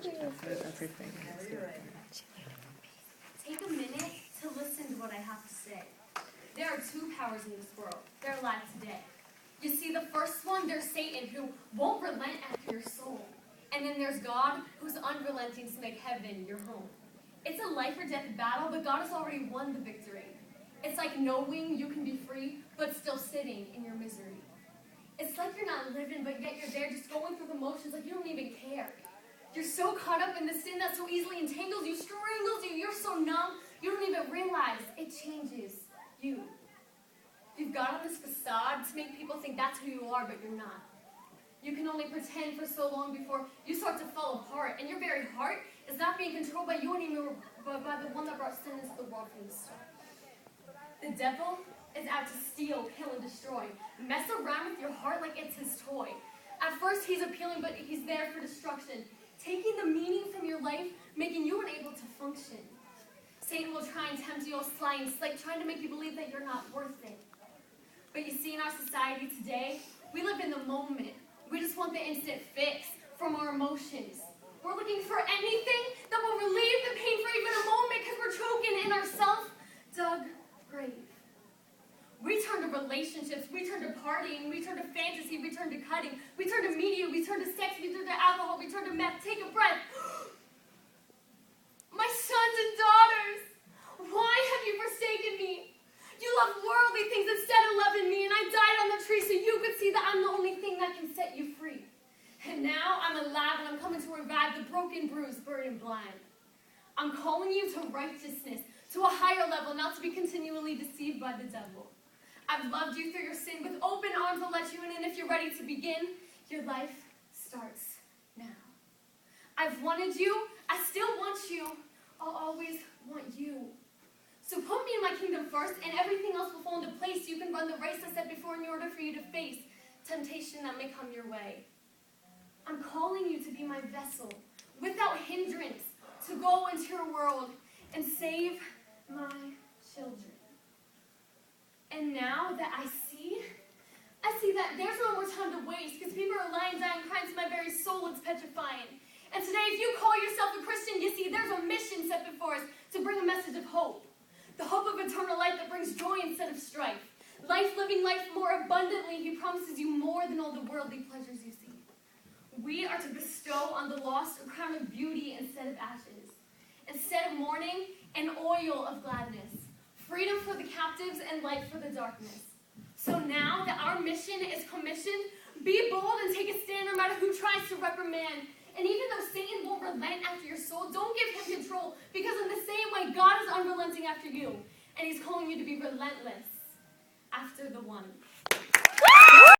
everything. Take a minute to listen to what I have to say. There are two powers in this world. They're alive today. You see, the first one, there's Satan, who won't relent after your soul. And then there's God, who's unrelenting to make heaven your home. It's a life or death battle, but God has already won the victory. It's like knowing you can be free, but still sitting in your misery. It's like you're not living, but yet you're there just going through the motions like you don't even care. You're so caught up in the sin that so easily entangles you, strangles you. You're so numb, you don't even realize it changes you. You've got on this facade to make people think that's who you are, but you're not. You can only pretend for so long before you start to fall apart, and your very heart is not being controlled by you anymore, but by the one that brought sin into the world from the start. The devil is out to steal, kill, and destroy. Mess around with your heart like it's his toy. At first, he's appealing, but he's there for destruction, taking the meaning from your life, making you unable to function. Satan will try and tempt you all sly and slick, trying to make you believe that you're not worth it. But you see, in our society today, we live in the moment. We just want the instant fix from our emotions. We're looking for anything that will relieve the pain for even a moment because we're choking in our self-dug grave. We turn to relationships, we turn to partying, we turn to fantasy, we turn to cutting, we turn to media, we turn to sex, we turn to alcohol, we turn to meth. Take a breath. My sons and daughters, why have you forsaken me? You love worldly things instead of loving me, and I died on the tree so you could see that I'm the only thing that can set you free. And now I'm alive and I'm coming to revive the broken, bruised, burdened, blind. I'm calling you to righteousness, to a higher level, not to be continually deceived by the devil. I've loved you through your sin. With open arms, I'll let you in, and if you're ready to begin, your life starts now. I've wanted you. I still want you. I'll always want you. So put me in my kingdom first, and everything else will fall into place so you can run the race I set before in order for you to face temptation that may come your way. I'm calling you to be my vessel, without hindrance, to go into your world and save my children. And now that I see that there's no more time to waste, because people are lying, dying, crying to my very soul. It's petrifying. And today, if you call yourself a Christian, you see there's a mission set before us to bring a message of hope. The hope of eternal life that brings joy instead of strife. Life, living life more abundantly. He promises you more than all the worldly pleasures you see. We are to bestow on the lost a crown of beauty instead of ashes. Instead of mourning, an oil of gladness. Freedom for the captives and light for the darkness. So now that our mission is commissioned, be bold and take a stand no matter who tries to reprimand. And even though Satan won't relent after your soul, don't give him control, because in the same way, God is unrelenting after you. And he's calling you to be relentless